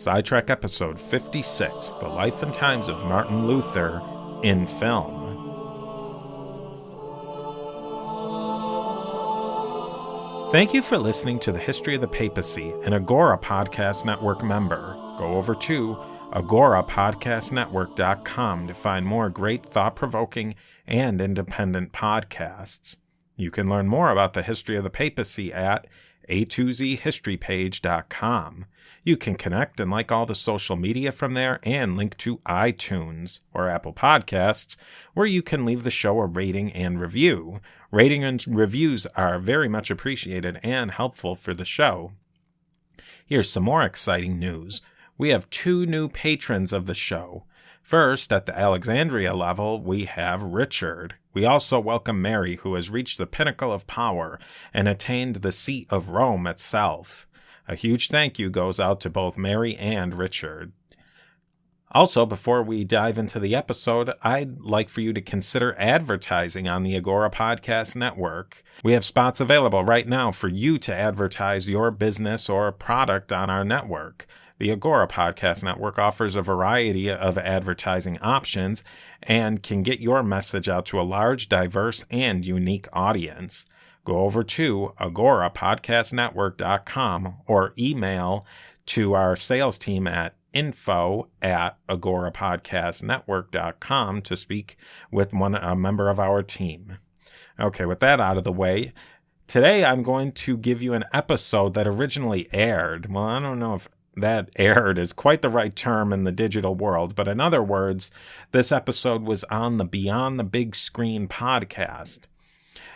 Sidetrack episode 56, The Life and Times of Martin Luther in Film. Thank you for listening to the History of the Papacy, an Agora Podcast Network member. Go over to agorapodcastnetwork.com to find more great thought-provoking and independent podcasts. You can learn more about the history of the papacy at a2zhistorypage.com. You can connect and like all the social media from there and link to iTunes or Apple Podcasts, where you can leave the show a rating and review. Rating and reviews are very much appreciated and helpful for the show. Here's some more exciting news. We have 2 new patrons of the show. First, at the Alexandria level, we have Richard. We also welcome Mary, who has reached the pinnacle of power and attained the seat of Rome itself. A huge thank you goes out to both Mary and Richard. Also, before we dive into the episode, I'd like for you to consider advertising on the Agora Podcast Network. We have spots available right now for you to advertise your business or product on our network. The Agora Podcast Network offers a variety of advertising options and can get your message out to a large, diverse, and unique audience. Go over to agorapodcastnetwork.com or email to our sales team at info@agorapodcastnetwork.com to speak with a member of our team. Okay, with that out of the way, today I'm going to give you an episode that originally aired. Well, I don't know if that aired is quite the right term in the digital world, but in other words, this episode was on the Beyond the Big Screen podcast.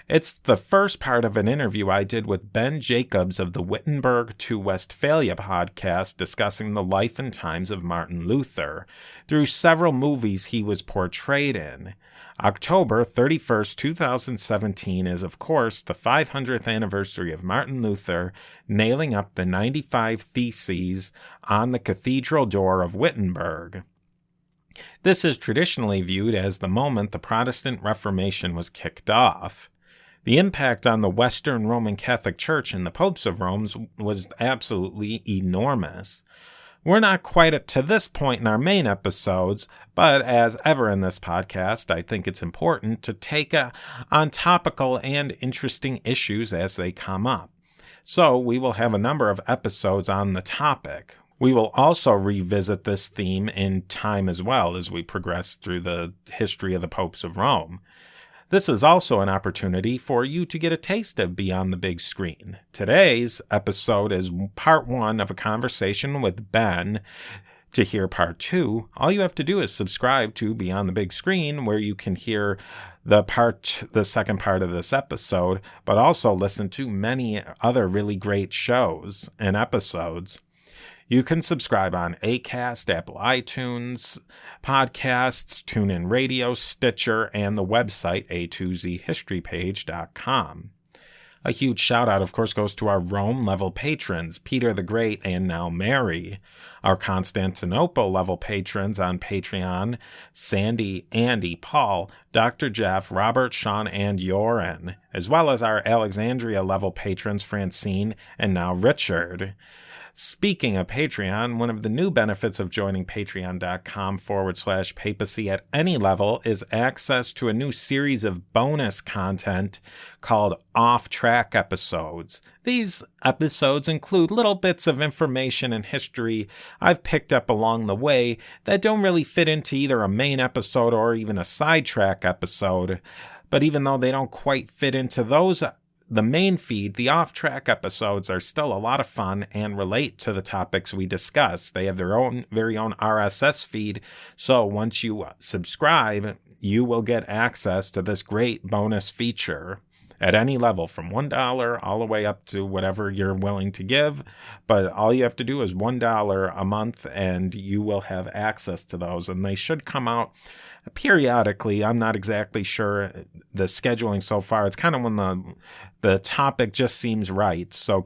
It's the first part of an interview I did with Ben Jacobs of the Wittenberg to Westphalia Podcast discussing the life and times of Martin Luther through several movies he was portrayed in. October 31st, 2017 is, of course, the 500th anniversary of Martin Luther nailing up the 95 Theses on the cathedral door of Wittenberg. This is traditionally viewed as the moment the Protestant Reformation was kicked off. The impact on the Western Roman Catholic Church and the popes of Rome was absolutely enormous. We're not quite to this point in our main episodes, but as ever in this podcast, I think it's important to take on topical and interesting issues as they come up. So we will have a number of episodes on the topic. We will also revisit this theme in time as well as we progress through the history of the popes of Rome. This is also an opportunity for you to get a taste of Beyond the Big Screen. Today's episode is part 1 of a conversation with Ben. To hear part 2, all you have to do is subscribe to Beyond the Big Screen, where you can hear the second part of this episode, but also listen to many other really great shows and episodes. You can subscribe on Acast, Apple iTunes, Podcasts, TuneIn Radio, Stitcher, and the website a2zhistorypage.com. A huge shout-out, of course, goes to our Rome-level patrons, Peter the Great and now Mary. Our Constantinople-level patrons on Patreon, Sandy, Andy, Paul, Dr. Jeff, Robert, Sean, and Yoren, as well as our Alexandria-level patrons, Francine and now Richard. Speaking of Patreon, one of the new benefits of joining patreon.com/papacy at any level is access to a new series of bonus content called Off-Track episodes. These episodes include little bits of information and history I've picked up along the way that don't really fit into either a main episode or even a sidetrack episode. But even though they don't quite fit into the main feed, the off-track episodes are still a lot of fun and relate to the topics we discuss. They have their own very own RSS feed, so once you subscribe, you will get access to this great bonus feature at any level, from $1 all the way up to whatever you're willing to give. But all you have to do is $1 a month, and you will have access to those, and they should come out periodically. I'm not exactly sure the scheduling so far. It's kind of when the topic just seems right. So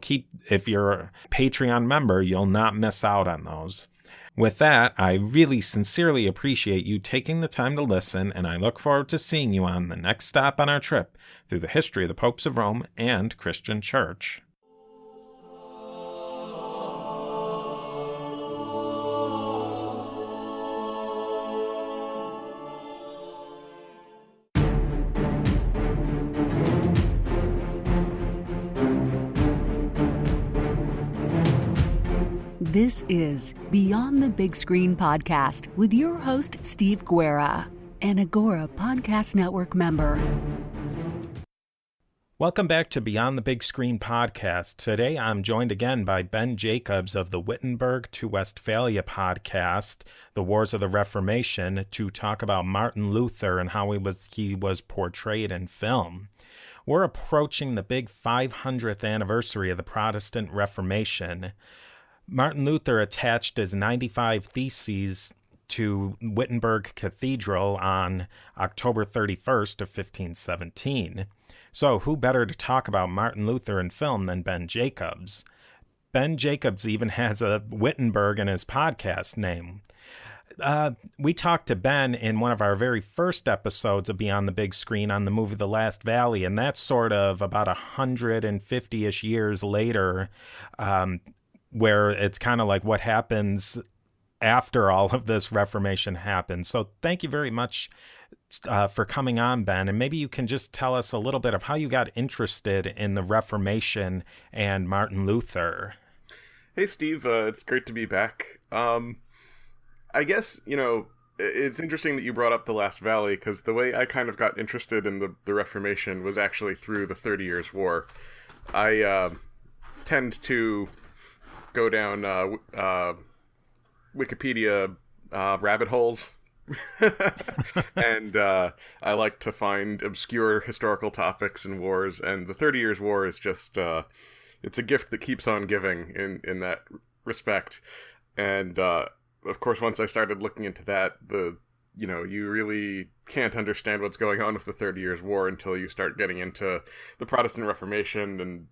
if you're a Patreon member, you'll not miss out on those. With that, I really sincerely appreciate you taking the time to listen, and I look forward to seeing you on the next stop on our trip through the history of the popes of Rome and Christian Church. This is Beyond the Big Screen Podcast with your host, Steve Guerra, an Agora Podcast Network member. Welcome back to Beyond the Big Screen Podcast. Today I'm joined again by Ben Jacobs of the Wittenberg to Westphalia Podcast, The Wars of the Reformation, to talk about Martin Luther and how he was portrayed in film. We're approaching the big 500th anniversary of the Protestant Reformation. Martin Luther attached his 95 Theses to Wittenberg Cathedral on October 31st of 1517. So who better to talk about Martin Luther in film than Ben Jacobs? Ben Jacobs even has a Wittenberg in his podcast name. We talked to Ben in one of our very first episodes of Beyond the Big Screen on the movie The Last Valley, and that's sort of about 150-ish years later, where it's kind of like what happens after all of this Reformation happens. So thank you very much for coming on, Ben. And maybe you can just tell us a little bit of how you got interested in the Reformation and Martin Luther. Hey, Steve. It's great to be back. I guess, it's interesting that you brought up The Last Valley, because the way I kind of got interested in the Reformation was actually through the 30 Years' War. I tend to go down Wikipedia rabbit holes, and I like to find obscure historical topics and wars, and the 30 Years' War is just, it's a gift that keeps on giving in that respect. And of course, once I started looking into that, you really can't understand what's going on with the 30 Years' War until you start getting into the Protestant Reformation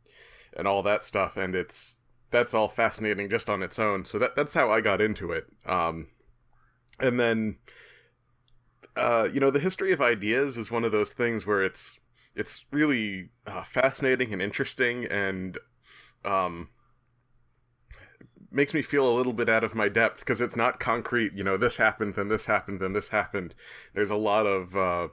and all that stuff, and that's all fascinating just on its own. So that's how I got into it. And then, the history of ideas is one of those things where it's really fascinating and interesting, and makes me feel a little bit out of my depth, because it's not concrete, this happened, then this happened, then this happened. There's a lot of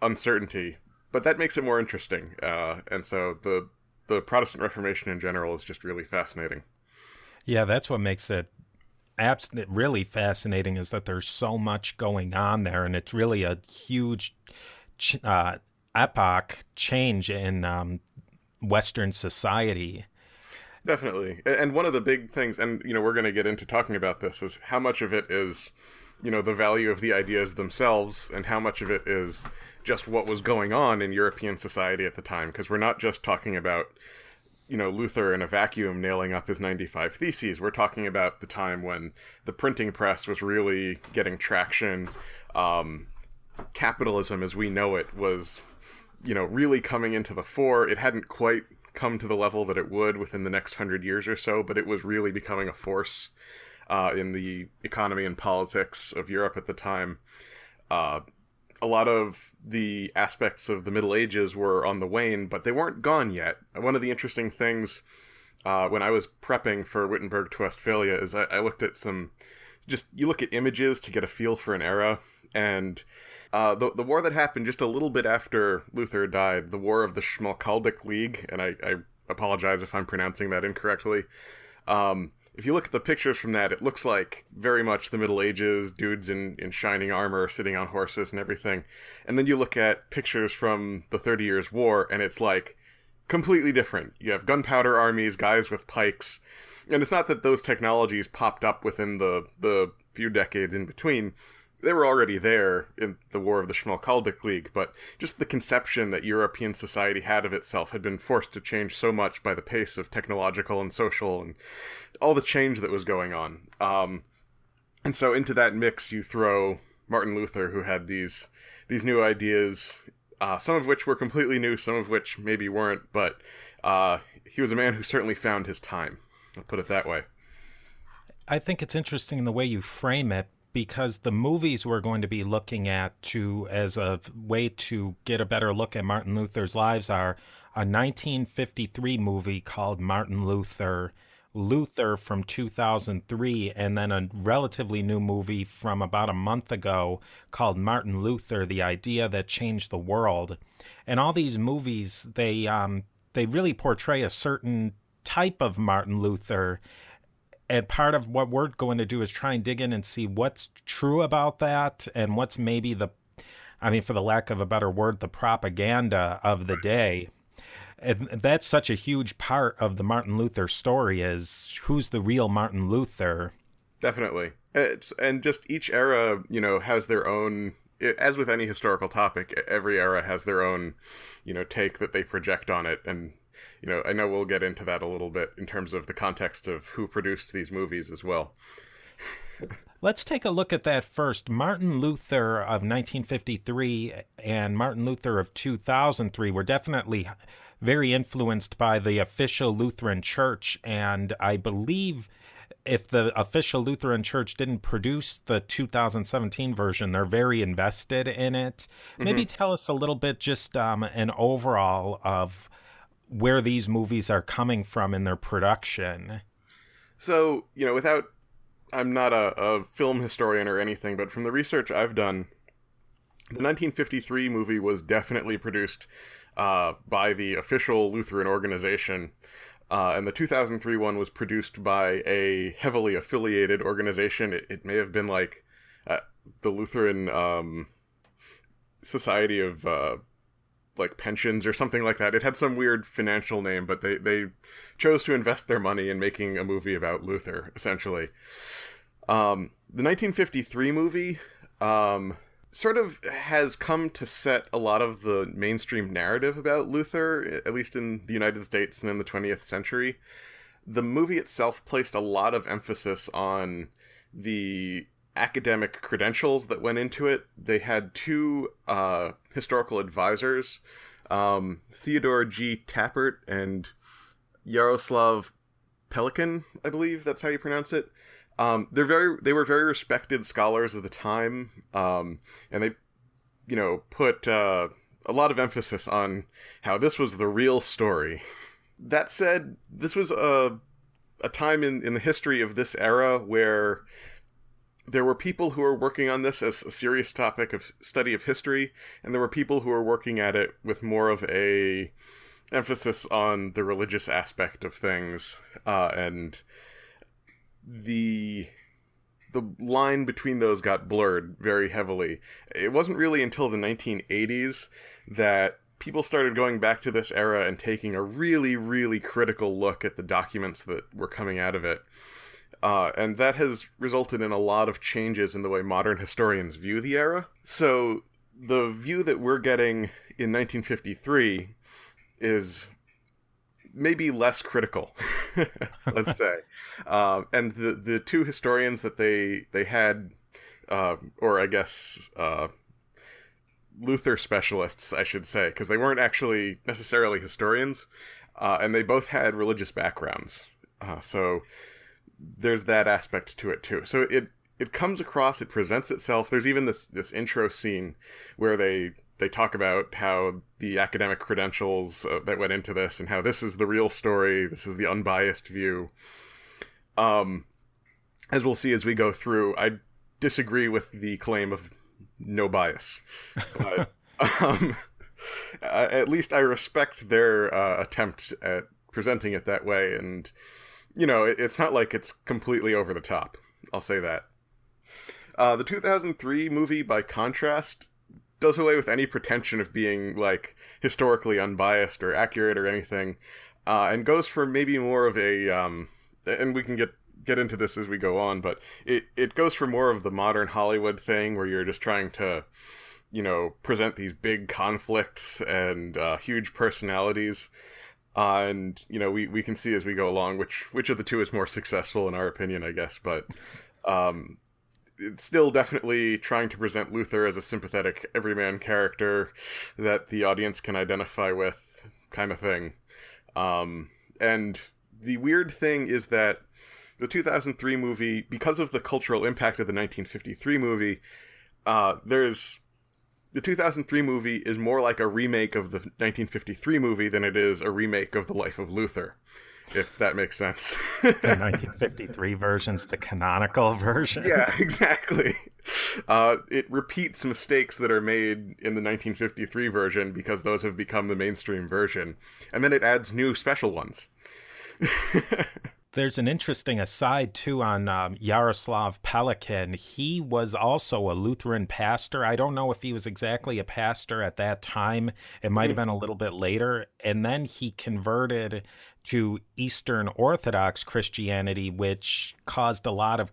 uncertainty, but that makes it more interesting. And so the Protestant Reformation in general is just really fascinating. Yeah, that's what makes it really fascinating, is that there's so much going on there, and it's really a huge epoch change in Western society. Definitely. And one of the big things, and we're going to get into talking about this, is how much of it is the value of the ideas themselves, and how much of it is just what was going on in European society at the time. Because we're not just talking about, Luther in a vacuum nailing up his 95 Theses. We're talking about the time when the printing press was really getting traction. Capitalism as we know it was, really coming into the fore. It hadn't quite come to the level that it would within the next 100 years or so, but it was really becoming a force in the economy and politics of Europe at the time. A lot of the aspects of the Middle Ages were on the wane, but they weren't gone yet. One of the interesting things when I was prepping for Wittenberg to Westphalia is I looked at you look at images to get a feel for an era, and the war that happened just a little bit after Luther died, the War of the Schmalkaldic League, and I apologize if I'm pronouncing that incorrectly. If you look at the pictures from that, it looks like very much the Middle Ages, dudes in shining armor sitting on horses and everything. And then you look at pictures from the 30 Years' War, and it's like completely different. You have gunpowder armies, guys with pikes, and it's not that those technologies popped up within the few decades in between. They were already there in the War of the Schmalkaldic League, but just the conception that European society had of itself had been forced to change so much by the pace of technological and social and all the change that was going on. And so into that mix, you throw Martin Luther, who had these new ideas, some of which were completely new, some of which maybe weren't, but he was a man who certainly found his time. I'll put it that way. I think it's interesting the way you frame it, because the movies we're going to be looking at as a way to get a better look at Martin Luther's lives are a 1953 movie called Martin Luther from 2003, and then a relatively new movie from about a month ago called Martin Luther, The Idea That Changed the World. And all these movies, they really portray a certain type of Martin Luther, And part of what we're going to do is try and dig in and see what's true about that and what's maybe for the lack of a better word, the propaganda of the day. And that's such a huge part of the Martin Luther story, is who's the real Martin Luther. Definitely. And just each era, has their own, as with any historical topic, every era has their own, take that they project on it. And, I know we'll get into that a little bit in terms of the context of who produced these movies as well. Let's take a look at that first. Martin Luther of 1953 and Martin Luther of 2003 were definitely very influenced by the official Lutheran Church, and I believe if the official Lutheran Church didn't produce the 2017 version, they're very invested in it. Maybe tell us a little bit, just an overall of where these movies are coming from in their production. So, I'm not a film historian or anything, but from the research I've done, the 1953 movie was definitely produced by the official Lutheran organization, and the 2003 one was produced by a heavily affiliated organization. It may have been like the Lutheran Society of Pensions or something like that. It had some weird financial name, but they chose to invest their money in making a movie about Luther, essentially. The 1953 movie sort of has come to set a lot of the mainstream narrative about Luther, at least in the United States and in the 20th century. The movie itself placed a lot of emphasis on the academic credentials that went into it. They had two historical advisors, Theodore G. Tappert and Yaroslav Pelikan, I believe that's how you pronounce it. They were very respected scholars of the time, and they, put a lot of emphasis on how this was the real story. That said, this was a time in the history of this era where there were people who were working on this as a serious topic of study of history, and there were people who were working at it with more of a emphasis on the religious aspect of things, and the line between those got blurred very heavily. It wasn't really until the 1980s that people started going back to this era and taking a really, really critical look at the documents that were coming out of it. And that has resulted in a lot of changes in the way modern historians view the era. So the view that we're getting in 1953 is maybe less critical, let's say. And the two historians that they had, or I guess Luther specialists, I should say, because they weren't actually necessarily historians, and they both had religious backgrounds. So there's that aspect to it too. So it comes across, it presents itself. There's even this intro scene where they talk about how the academic credentials that went into this and how this is the real story, this is the unbiased view. As we'll see as we go through, I disagree with the claim of no bias. But at least I respect their attempt at presenting it that way. And, it's not like it's completely over the top. I'll say that. The 2003 movie, by contrast, does away with any pretension of being, historically unbiased or accurate or anything, and goes for maybe more of a, and we can get into this as we go on, but it goes for more of the modern Hollywood thing where you're just trying to, present these big conflicts and huge personalities. And, we can see as we go along which of the two is more successful in our opinion, I guess, but it's still definitely trying to present Luther as a sympathetic everyman character that the audience can identify with, kind of thing. And the weird thing is that the 2003 movie, because of the cultural impact of the 1953 movie, the 2003 movie is more like a remake of the 1953 movie than it is a remake of The Life of Luther, if that makes sense. The 1953 version's the canonical version. Yeah, exactly. It repeats mistakes that are made in the 1953 version because those have become the mainstream version, and then it adds new special ones. There's an interesting aside, too, on Yaroslav Pelikan. He was also a Lutheran pastor. I don't know if he was exactly a pastor at that time. It might have been a little bit later. And then he converted to Eastern Orthodox Christianity, which caused a lot of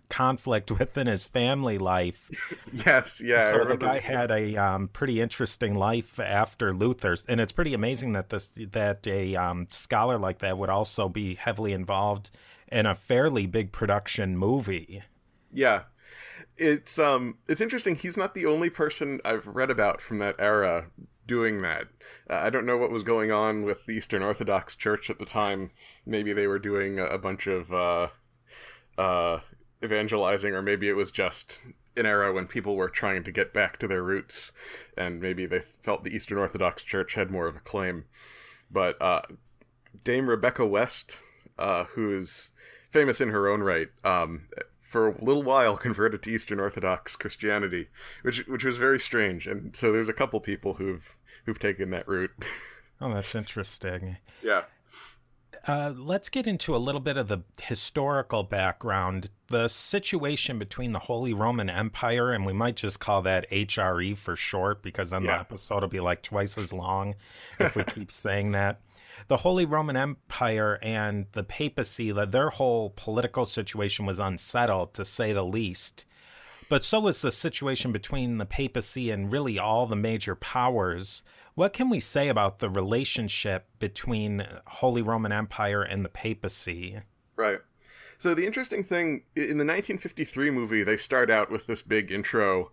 conflict within his family life. Yes, yeah. So the guy had a pretty interesting life after Luther's, and it's pretty amazing that a scholar like that would also be heavily involved in a fairly big production movie. Yeah, it's interesting. He's not the only person I've read about from that era doing that. I don't know what was going on with the Eastern Orthodox Church at the time. Maybe they were doing a bunch of evangelizing, or maybe it was just an era when people were trying to get back to their roots, and maybe they felt the Eastern Orthodox Church had more of a claim. But Dame Rebecca West, who's famous in her own right, for a little while converted to Eastern Orthodox Christianity, which was very strange. And so there's a couple people who've taken that route. Oh, that's interesting. Yeah. Let's get into a little bit of the historical background. The situation between the Holy Roman Empire, and we might just call that HRE for short, because then the episode will be like twice as long if we keep saying that. The Holy Roman Empire and the papacy, their whole political situation was unsettled, to say the least. But so was the situation between the papacy and really all the major powers. What can we say about the relationship between Holy Roman Empire and the papacy? Right. So the interesting thing, in the 1953 movie, they start out with this big intro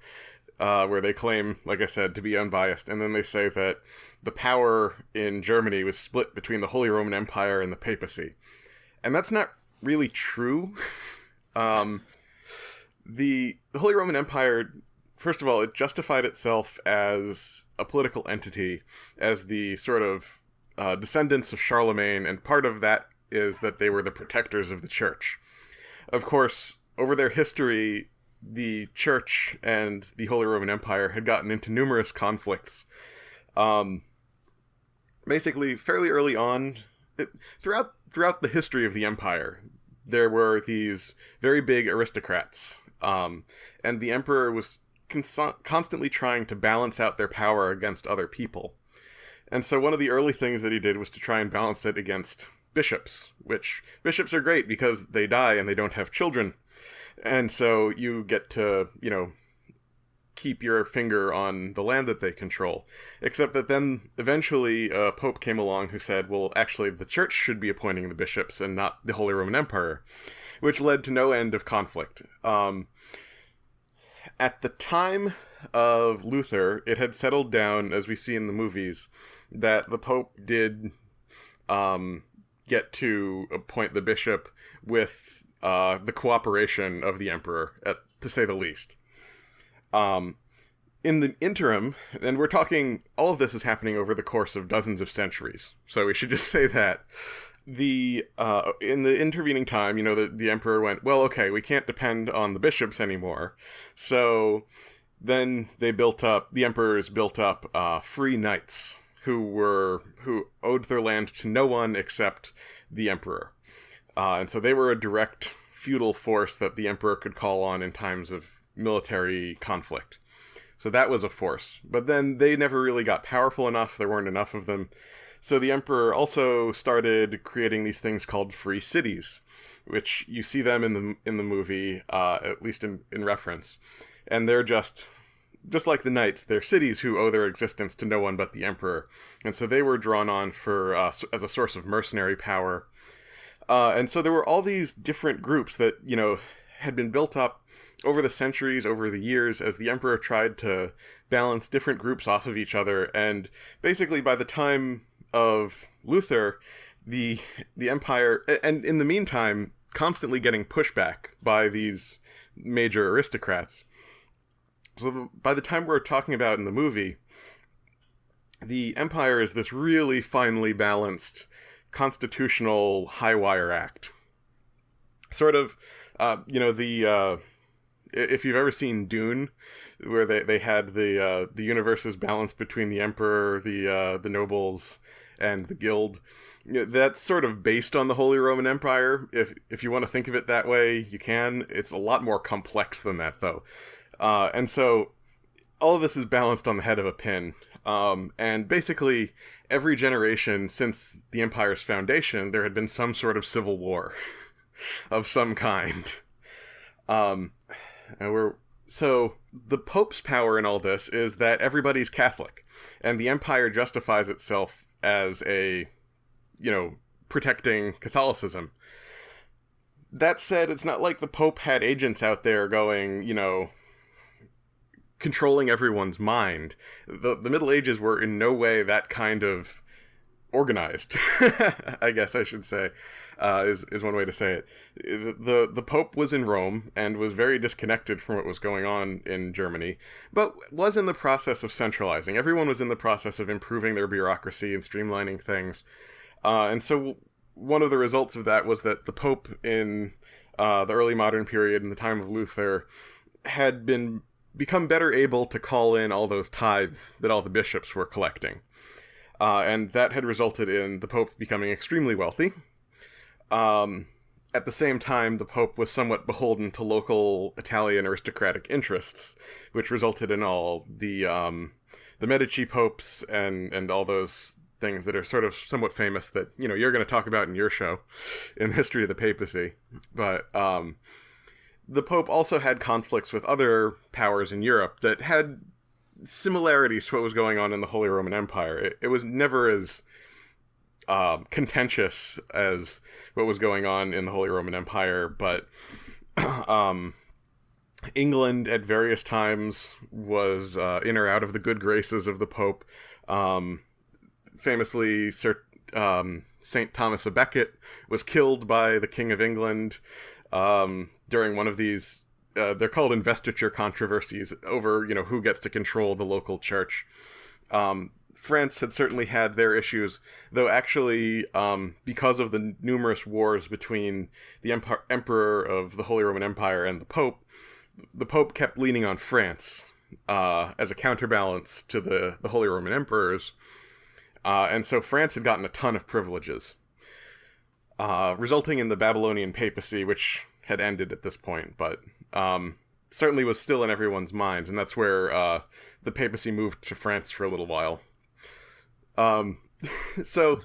where they claim, like I said, to be unbiased. And then they say that the power in Germany was split between the Holy Roman Empire and the papacy. And that's not really true. The Holy Roman Empire, first of all, it justified itself as a political entity, as the sort of descendants of Charlemagne, and part of that is that they were the protectors of the church. Of course, over their history, the church and the Holy Roman Empire had gotten into numerous conflicts. Basically, fairly early on, throughout the history of the empire, there were these very big aristocrats, and the emperor was constantly trying to balance out their power against other people. And so one of the early things that he did was to try and balance it against bishops, which bishops are great because they die and they don't have children. And so you get to, keep your finger on the land that they control. Except that then eventually a pope came along who said, well, actually the church should be appointing the bishops and not the Holy Roman Empire, which led to no end of conflict. At the time of Luther, it had settled down, as we see in the movies, that the pope did get to appoint the bishop with the cooperation of the emperor, to say the least. In the interim, and we're talking, all of this is happening over the course of dozens of centuries, so we should just say that. In the intervening time, the emperor went, well, okay, we can't depend on the bishops anymore. So then the emperors built up free knights who owed their land to no one except the emperor. And so they were a direct feudal force that the emperor could call on in times of military conflict. So that was a force. But then they never really got powerful enough. There weren't enough of them. So the emperor also started creating these things called free cities, which you see them in the movie, at least in reference. And they're just like the knights, they're cities who owe their existence to no one but the emperor. And so they were drawn on as a source of mercenary power. And so there were all these different groups that, had been built up over the centuries, over the years, as the emperor tried to balance different groups off of each other. And basically by the time of Luther, the empire, and in the meantime, constantly getting pushback by these major aristocrats. So by the time we're talking about in the movie, the empire is this really finely balanced constitutional high-wire act. Sort of, if you've ever seen Dune, where they had the universes balanced between the emperor, the nobles, and the Guild. That's sort of based on the Holy Roman Empire. If you want to think of it that way, you can. It's a lot more complex than that, though. And so all of this is balanced on the head of a pin. And basically, every generation since the Empire's foundation, there had been some sort of civil war of some kind. So the Pope's power in all this is that everybody's Catholic, and the Empire justifies itself as protecting Catholicism. That said, it's not like the Pope had agents out there going, controlling everyone's mind. The Middle Ages were in no way that kind of organized, I guess I should say, is one way to say it. The Pope was in Rome and was very disconnected from what was going on in Germany, but was in the process of centralizing. Everyone was in the process of improving their bureaucracy and streamlining things. And so one of the results of that was that the Pope in the early modern period, in the time of Luther, had become better able to call in all those tithes that all the bishops were collecting. And that had resulted in the Pope becoming extremely wealthy. At the same time, the Pope was somewhat beholden to local Italian aristocratic interests, which resulted in all the Medici popes and all those things that are sort of somewhat famous that, you're going to talk about in your show, in the history of the papacy. But the Pope also had conflicts with other powers in Europe that had similarities to what was going on in the Holy Roman Empire. It was never as contentious as what was going on in the Holy Roman Empire, but England at various times was in or out of the good graces of the Pope. Famously, St. Thomas a Becket was killed by the King of England during one of these, they're called investiture controversies over, who gets to control the local church. France had certainly had their issues, though actually, because of the numerous wars between the Emperor of the Holy Roman Empire and the Pope kept leaning on France as a counterbalance to the Holy Roman Emperors. And so France had gotten a ton of privileges, resulting in the Babylonian papacy, which had ended at this point, but certainly was still in everyone's minds, and that's where the papacy moved to France for a little while. So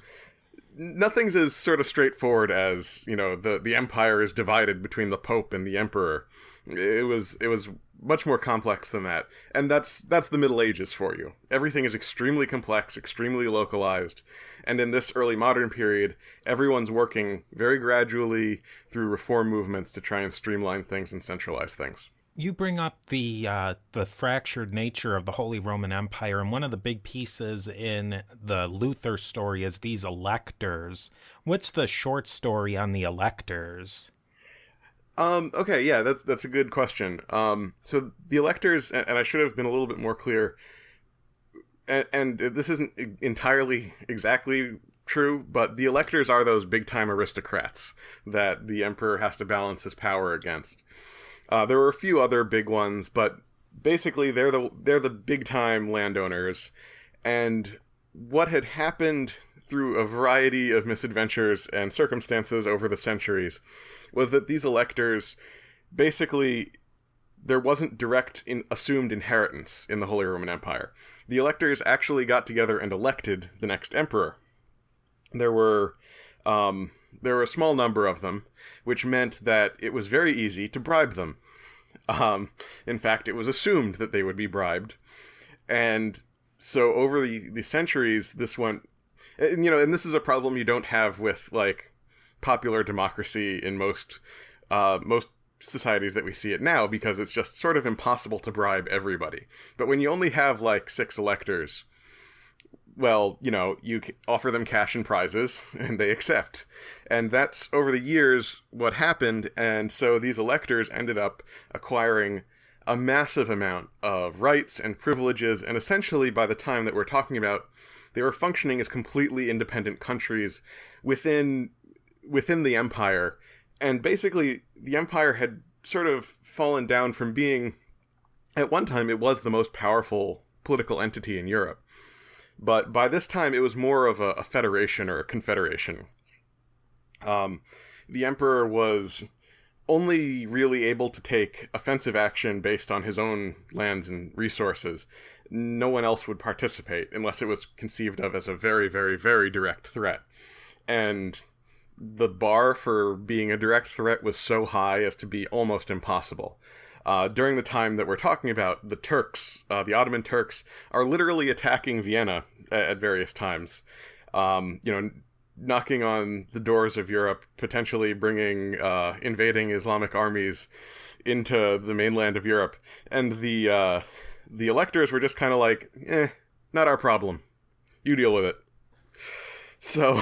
nothing's as sort of straightforward as, the empire is divided between the Pope and the Emperor. It was much more complex than that. And that's the Middle Ages for you. Everything is extremely complex, extremely localized. And in this early modern period, everyone's working very gradually through reform movements to try and streamline things and centralize things. You bring up the fractured nature of the Holy Roman Empire, and one of the big pieces in the Luther story is these electors. What's the short story on the electors? Okay, yeah, that's a good question. So the electors, and I should have been a little bit more clear, and this isn't entirely exactly true, but the electors are those big-time aristocrats that the emperor has to balance his power against. There were a few other big ones, but basically they're the big-time landowners, and what had happened through a variety of misadventures and circumstances over the centuries was that these electors, basically, there wasn't direct assumed inheritance in the Holy Roman Empire. The electors actually got together and elected the next emperor. There were a small number of them, which meant that it was very easy to bribe them. In fact, it was assumed that they would be bribed. And so over the centuries, this went, and this is a problem you don't have with, popular democracy in most societies that we see it now, because it's just sort of impossible to bribe everybody. But when you only have 6 electors, well, you offer them cash and prizes, and they accept. And that's, over the years, what happened, and so these electors ended up acquiring a massive amount of rights and privileges, and essentially, by the time that we're talking about, they were functioning as completely independent countries within the empire. And basically, the empire had sort of fallen down from being, at one time, it was the most powerful political entity in Europe. But by this time, it was more of a federation or a confederation. The emperor was only really able to take offensive action based on his own lands and resources. No one else would participate unless it was conceived of as a very, very, very direct threat. And the bar for being a direct threat was so high as to be almost impossible. During the time that we're talking about, the Turks, the Ottoman Turks, are literally attacking Vienna at various times. Knocking on the doors of Europe, potentially bringing invading Islamic armies into the mainland of Europe. And the electors were just kind of like, not our problem. You deal with it. So,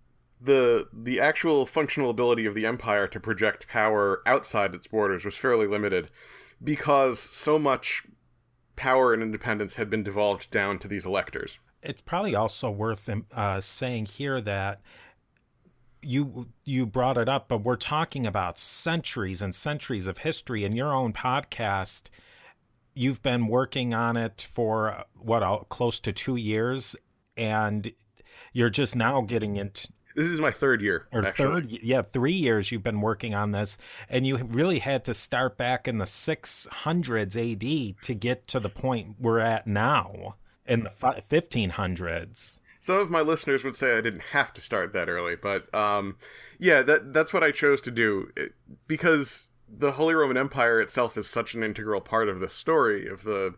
the actual functional ability of the empire to project power outside its borders was fairly limited because so much power and independence had been devolved down to these electors. It's probably also worth saying here that you brought it up, but we're talking about centuries and centuries of history. In your own podcast, you've been working on it for close to 2 years, and you're just now getting into. This is my third year, actually. 3 years you've been working on this, and you really had to start back in the 600s AD to get to the point we're at now in the 1500s. Some of my listeners would say I didn't have to start that early, but that's what I chose to do, because the Holy Roman Empire itself is such an integral part of the story of the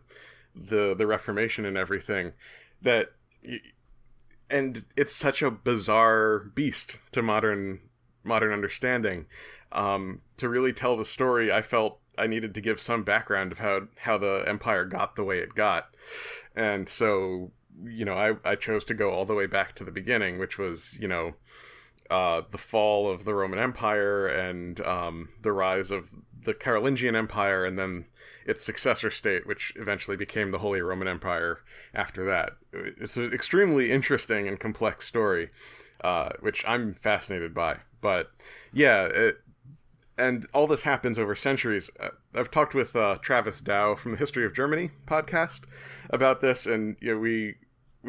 Reformation and everything, and it's such a bizarre beast to modern understanding. To really tell the story, I felt I needed to give some background of how the empire got the way it got. And so, I chose to go all the way back to the beginning, which was, the fall of the Roman Empire and the rise of the Carolingian Empire, and then its successor state, which eventually became the Holy Roman Empire after that. It's an extremely interesting and complex story, which I'm fascinated by. But yeah, and all this happens over centuries. I've talked with Travis Dow from the History of Germany podcast about this, and we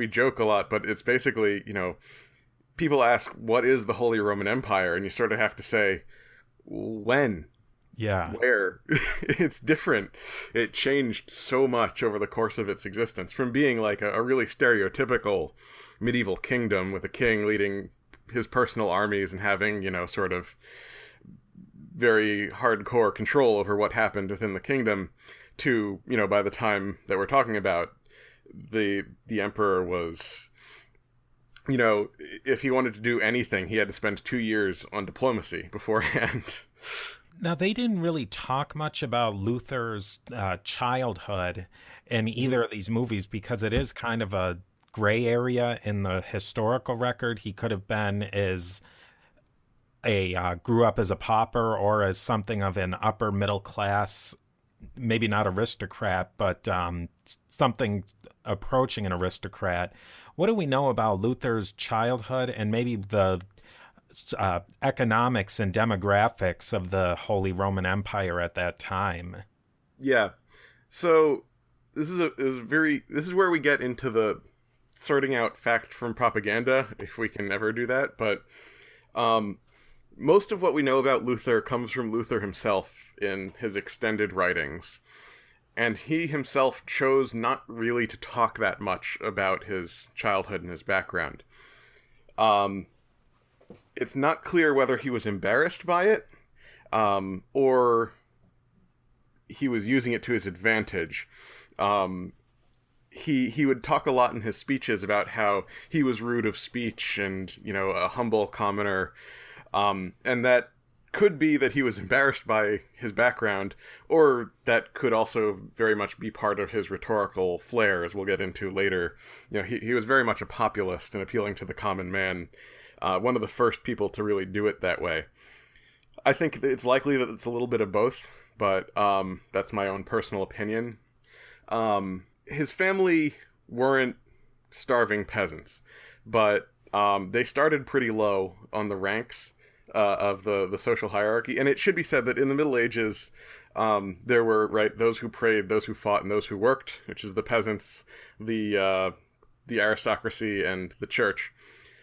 joke a lot, but it's basically, people ask, what is the Holy Roman Empire? And you sort of have to say, when? Yeah. Where? It's different. It changed so much over the course of its existence, from being like a really stereotypical medieval kingdom with a king leading his personal armies and having, sort of very hardcore control over what happened within the kingdom, to, by the time that we're talking about, the emperor was, if he wanted to do anything, he had to spend 2 years on diplomacy beforehand. Now, they didn't really talk much about Luther's childhood in either of these movies, because it is kind of a gray area in the historical record. He could have been grew up as a pauper or as something of an upper middle class, maybe not aristocrat, but something approaching an aristocrat. What do we know about Luther's childhood and maybe the economics and demographics of the Holy Roman Empire at that time? Yeah. So this is where we get into the sorting out fact from propaganda, if we can ever do that. But most of what we know about Luther comes from Luther himself in his extended writings. And he himself chose not really to talk that much about his childhood and his background. It's not clear whether he was embarrassed by it, or he was using it to his advantage. He would talk a lot in his speeches about how he was rude of speech and, a humble commoner, and that could be that he was embarrassed by his background, or that could also very much be part of his rhetorical flair, as we'll get into later. He was very much a populist and appealing to the common man. One of the first people to really do it that way. I think it's likely that it's a little bit of both, but that's my own personal opinion. His family weren't starving peasants, but they started pretty low on the ranks. of the social hierarchy. And it should be said that in the Middle Ages, there were, right, those who prayed, those who fought, and those who worked, which is the peasants, the aristocracy, and the church.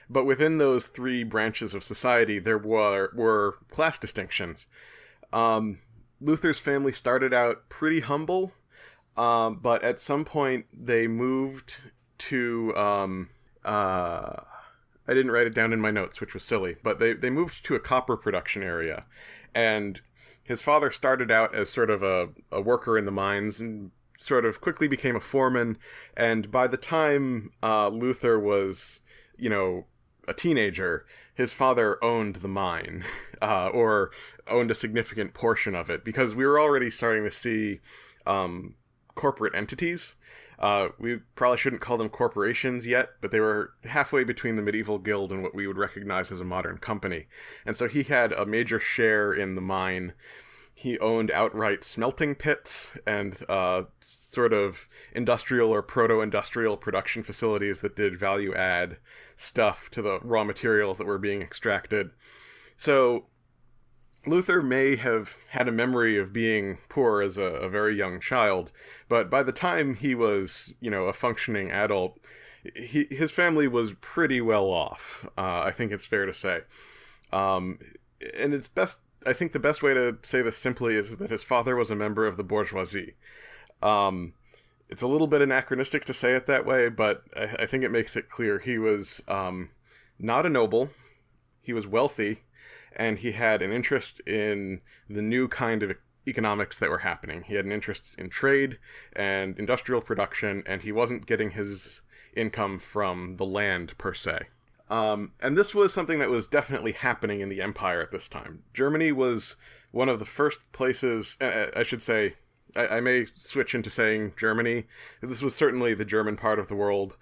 But within those three branches of society, there were class distinctions. Luther's family started out pretty humble, but at some point they moved to... I didn't write it down in my notes, which was silly, but they moved to a copper production area. And his father started out as sort of a worker in the mines and sort of quickly became a foreman. And by the time Luther was, a teenager, his father owned the mine, or owned a significant portion of it, because we were already starting to see corporate entities. We probably shouldn't call them corporations yet, but they were halfway between the medieval guild and what we would recognize as a modern company. And so he had a major share in the mine. He owned outright smelting pits and sort of industrial or proto-industrial production facilities that did value-add stuff to the raw materials that were being extracted. So Luther may have had a memory of being poor as a very young child, but by the time he was, a functioning adult, his family was pretty well off, I think it's fair to say. And it's best... I think the best way to say this simply is that his father was a member of the bourgeoisie. It's a little bit anachronistic to say it that way, but I think it makes it clear. He was not a noble, he was wealthy, and he had an interest in the new kind of economics that were happening. He had an interest in trade and industrial production, and he wasn't getting his income from the land per se. And this was something that was definitely happening in the empire at this time. Germany was one of the first places, I should say, I may switch into saying Germany, because this was certainly the German part of the world,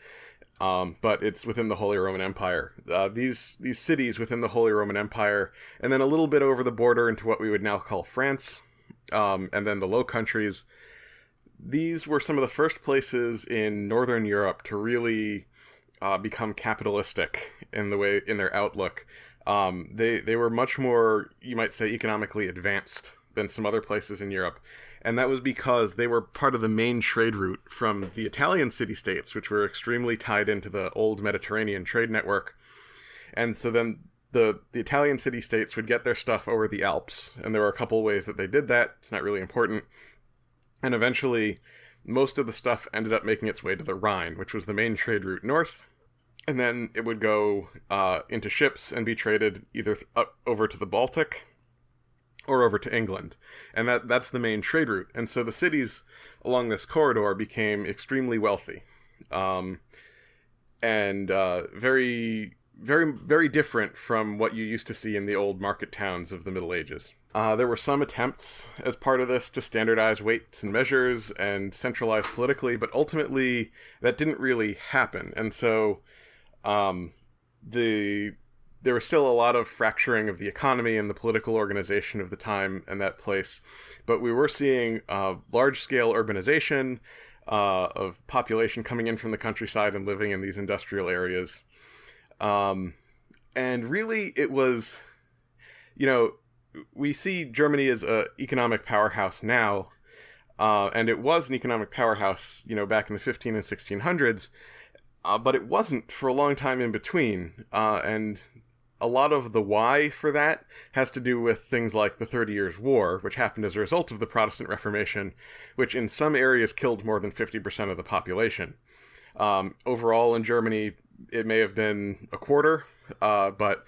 but it's within the Holy Roman Empire. These cities within the Holy Roman Empire, and then a little bit over the border into what we would now call France, and then the Low Countries, these were some of the first places in Northern Europe to really become capitalistic in their outlook. They were much more, you might say, economically advanced than some other places in Europe. And that was because they were part of the main trade route from the Italian city-states, which were extremely tied into the old Mediterranean trade network. And so then the Italian city-states would get their stuff over the Alps. And there were a couple ways that they did that. It's not really important. And eventually, most of the stuff ended up making its way to the Rhine, which was the main trade route north. And then it would go into ships and be traded either over to the Baltic or over to England. And that's the main trade route. And so the cities along this corridor became extremely wealthy. And very, very, very different from what you used to see in the old market towns of the Middle Ages. There were some attempts as part of this to standardize weights and measures and centralize politically, but ultimately that didn't really happen. And so there was still a lot of fracturing of the economy and the political organization of the time and that place. But we were seeing large-scale urbanization of population coming in from the countryside and living in these industrial areas. And really it was, we see Germany as an economic powerhouse now, and it was an economic powerhouse, back in the 15 and 1600s, but it wasn't for a long time in between, and a lot of the why for that has to do with things like the 30 Years' War, which happened as a result of the Protestant Reformation, which in some areas killed more than 50% of the population. Overall in Germany, it may have been a quarter, but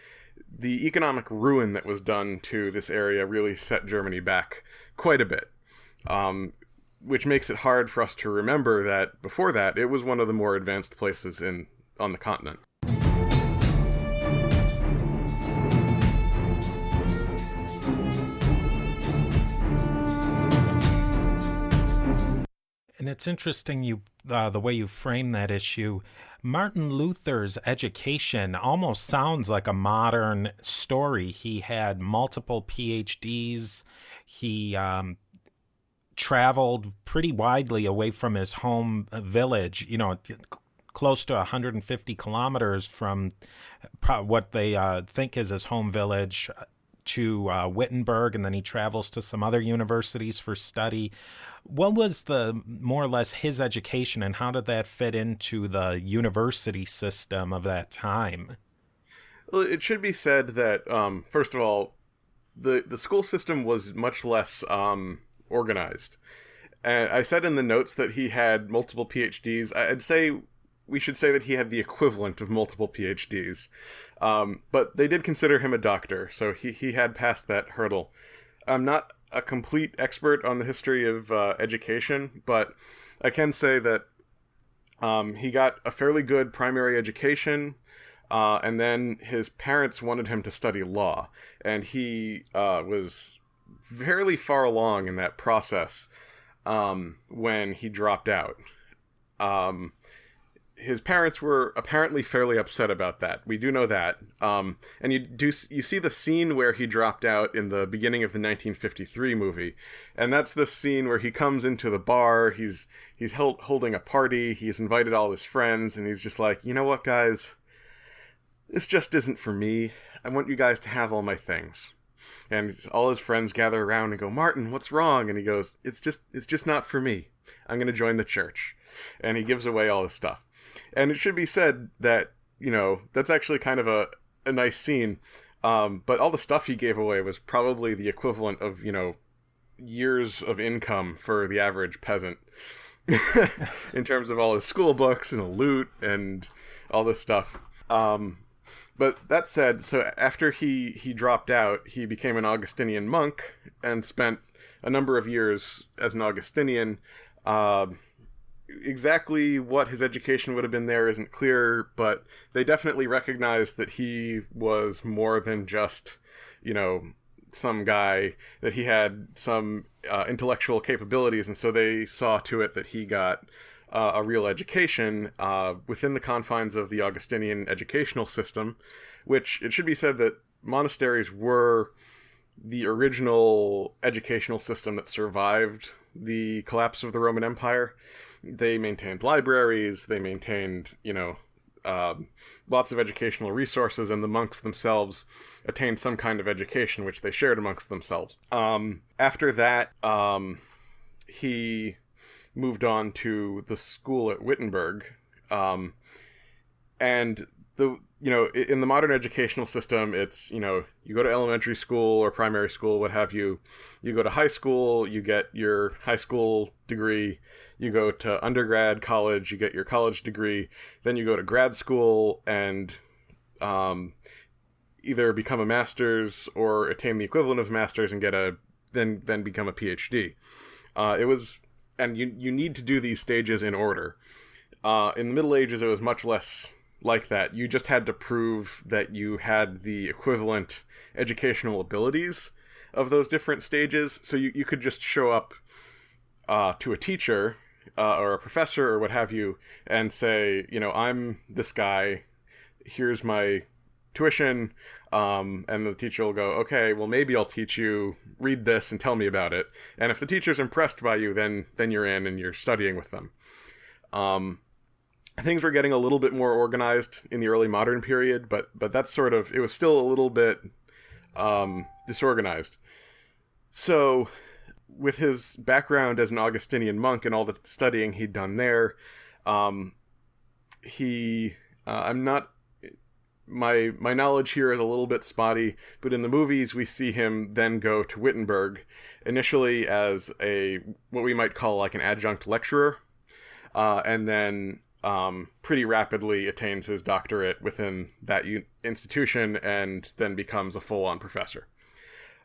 the economic ruin that was done to this area really set Germany back quite a bit, which makes it hard for us to remember that before that, it was one of the more advanced places on the continent. And it's interesting the way you frame that issue. Martin Luther's education almost sounds like a modern story. He had multiple PhDs. He traveled pretty widely away from his home village, close to 150 kilometers from what they think is his home village, to Wittenberg, and then he travels to some other universities for study. What was the more or less his education, and how did that fit into the university system of that time? Well, it should be said that, first of all, the school system was much less organized. And I said in the notes that he had multiple PhDs. I'd say we should say that he had the equivalent of multiple PhDs. But they did consider him a doctor, so he had passed that hurdle. I'm not a complete expert on the history of education, but I can say that he got a fairly good primary education, and then his parents wanted him to study law, and he was fairly far along in that process when he dropped out. His parents were apparently fairly upset about that. We do know that. And you see the scene where he dropped out in the beginning of the 1953 movie. And that's the scene where he comes into the bar, he's holding a party, he's invited all his friends, and he's just like, you know what, guys? This just isn't for me. I want you guys to have all my things. And all his friends gather around and go, Martin, what's wrong? And he goes, it's just not for me. I'm going to join the church. And he gives away all his stuff. And it should be said that, that's actually kind of a nice scene. But all the stuff he gave away was probably the equivalent of, years of income for the average peasant in terms of all his school books and loot and all this stuff. But that said, so after he dropped out, he became an Augustinian monk and spent a number of years as an Augustinian. Exactly what his education would have been there isn't clear, but they definitely recognized that he was more than just, some guy, that he had some intellectual capabilities, and so they saw to it that he got a real education within the confines of the Augustinian educational system, which it should be said that monasteries were the original educational system that survived the collapse of the Roman Empire. They maintained libraries, they maintained, lots of educational resources, and the monks themselves attained some kind of education, which they shared amongst themselves. After that, he moved on to the school at Wittenberg, and in the modern educational system, it's, you go to elementary school or primary school, what have you. You go to high school, you get your high school degree. You go to undergrad college, you get your college degree. Then you go to grad school and either become a master's or attain the equivalent of master's and get then become a PhD. And you need to do these stages in order. In the Middle Ages, it was much less like that. You just had to prove that you had the equivalent educational abilities of those different stages. So you could just show up to a teacher or a professor or what have you and say, I'm this guy, here's my tuition, and the teacher will go, okay, well, maybe I'll teach you, read this and tell me about it. And if the teacher's impressed by you, then you're in and you're studying with them. Things were getting a little bit more organized in the early modern period, but that's it was still a little bit disorganized. So with his background as an Augustinian monk and all the studying he'd done there, my knowledge here is a little bit spotty, but in the movies we see him then go to Wittenberg, initially as what we might call like an adjunct lecturer, and then pretty rapidly attains his doctorate within that institution and then becomes a full-on professor.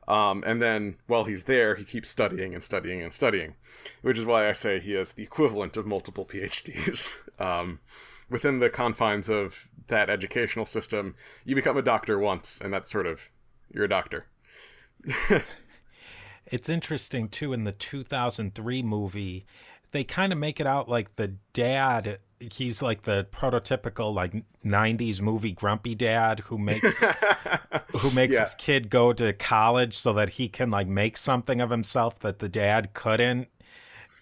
And then while he's there, he keeps studying and studying and studying, which is why I say he has the equivalent of multiple PhDs. Within the confines of that educational system, you become a doctor once, and that's you're a doctor. It's interesting, too, in the 2003 movie, they kind of make it out like the dad, he's like the prototypical 90s movie grumpy dad who makes his kid go to college so that he can make something of himself that the dad couldn't.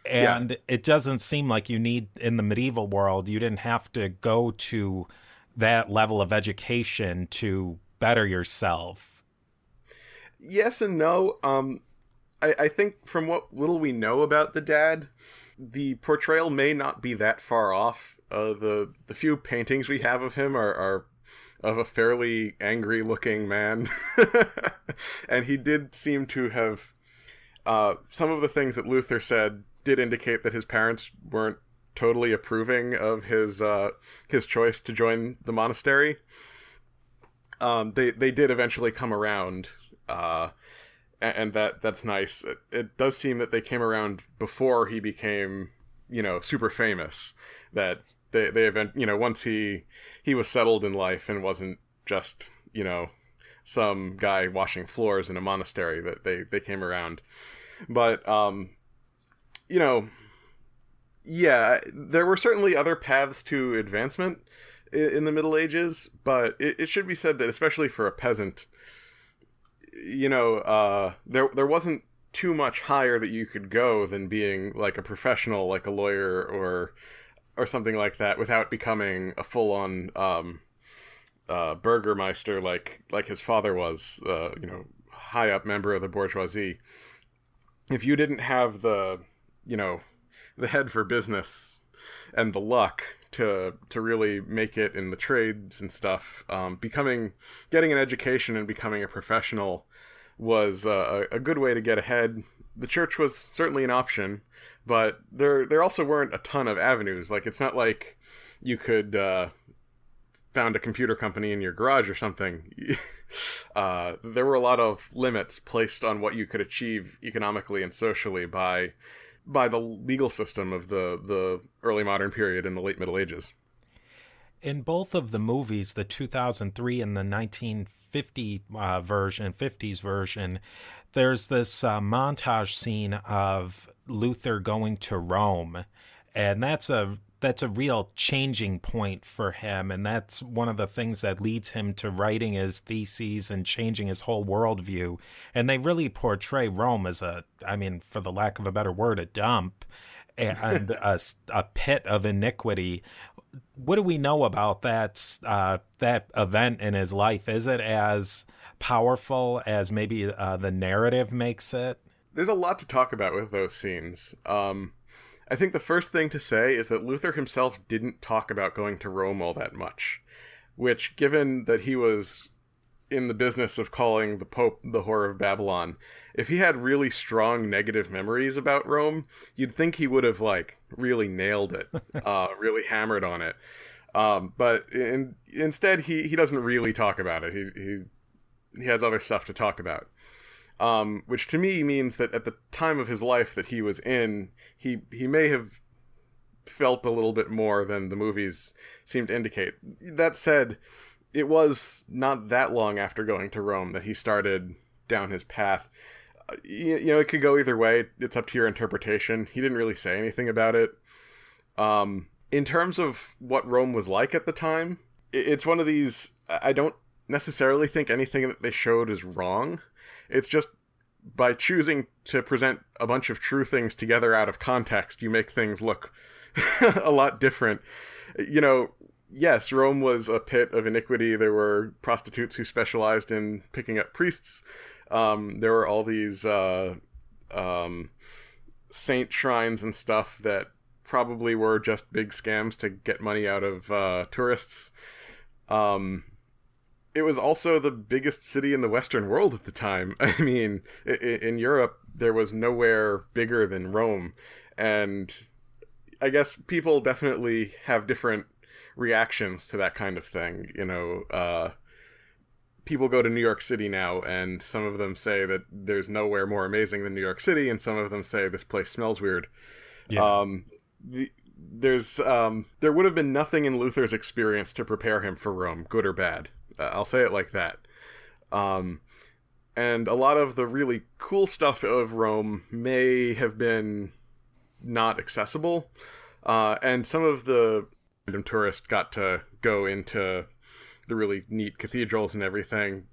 And it doesn't seem like you need, in the medieval world, you didn't have to go to that level of education to better yourself. Yes and no. I think from what little we know about the dad, the portrayal may not be that far off. The few paintings we have of him are of a fairly angry-looking man. And he did seem to have... some of the things that Luther said did indicate that his parents weren't totally approving of his choice to join the monastery. They did eventually come around, and that's nice. It does seem that they came around before he became, super famous. That they once he was settled in life and wasn't just, some guy washing floors in a monastery, that they came around. But, yeah, there were certainly other paths to advancement in the Middle Ages, but it should be said that especially for a peasant, there wasn't too much higher that you could go than being like a professional, like a lawyer or something like that, without becoming a full-on burgermeister like his father was, high up member of the bourgeoisie. If you didn't have the head for business and the luck to really make it in the trades and stuff, getting an education and becoming a professional was a good way to get ahead. The church was certainly an option, but there also weren't a ton of avenues. Like, it's not like you could found a computer company in your garage or something. There were a lot of limits placed on what you could achieve economically and socially by the legal system of the early modern period and the late Middle Ages. In both of the movies, the 2003 and the 1950 50s version, there's this montage scene of Luther going to Rome, and that's a real changing point for him, and that's one of the things that leads him to writing his theses and changing his whole worldview. And they really portray Rome as for the lack of a better word, a dump and a pit of iniquity. What do we know about that event in his life? Is it as powerful as maybe the narrative makes it? There's a lot to talk about with those scenes. I think the first thing to say is that Luther himself didn't talk about going to Rome all that much, which, given that he was in the business of calling the Pope the whore of Babylon, if he had really strong negative memories about Rome, you'd think he would have, really nailed it, really hammered on it. But instead, he doesn't really talk about it. He has other stuff to talk about. Which to me means that at the time of his life that he was in, he may have felt a little bit more than the movies seem to indicate. That said, it was not that long after going to Rome that he started down his path. It could go either way. It's up to your interpretation. He didn't really say anything about it. In terms of what Rome was like at the time, it's one of these, I don't necessarily think anything that they showed is wrong. It's just by choosing to present a bunch of true things together out of context, you make things look a lot different. Yes, Rome was a pit of iniquity. There were prostitutes who specialized in picking up priests. There were all these saint shrines and stuff that probably were just big scams to get money out of tourists. It was also the biggest city in the Western world at the time. I mean, in Europe, there was nowhere bigger than Rome. And I guess people definitely have different reactions to that kind of thing. People go to New York City now, and some of them say that there's nowhere more amazing than New York City, and some of them say this place smells weird. Yeah. There would have been nothing in Luther's experience to prepare him for Rome, good or bad. I'll say it like that. And a lot of the really cool stuff of Rome may have been not accessible. And some of the random tourists got to go into the really neat cathedrals and everything,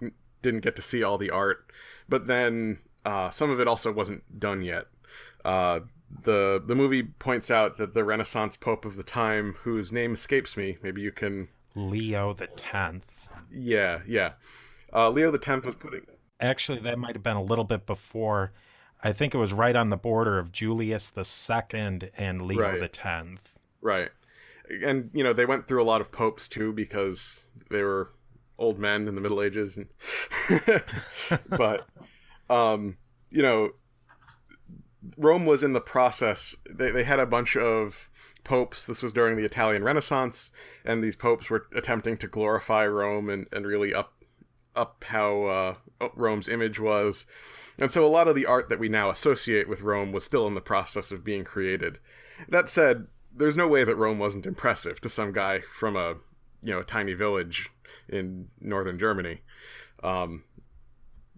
didn't get to see all the art. But then some of it also wasn't done yet. The movie points out that the Renaissance Pope of the time, whose name escapes me, maybe you can... Leo the 10th. Yeah. Leo the 10th was putting... Actually, that might have been a little bit before. I think it was right on the border of Julius II and Leo Right. X. Right. And, they went through a lot of popes, too, because they were old men in the Middle Ages. And but, you know, Rome was in the process. They had a bunch of popes. This was during the Italian Renaissance, and these popes were attempting to glorify Rome and really up how Rome's image was. And so a lot of the art that we now associate with Rome was still in the process of being created. That said, there's no way that Rome wasn't impressive to some guy from a tiny village in northern Germany.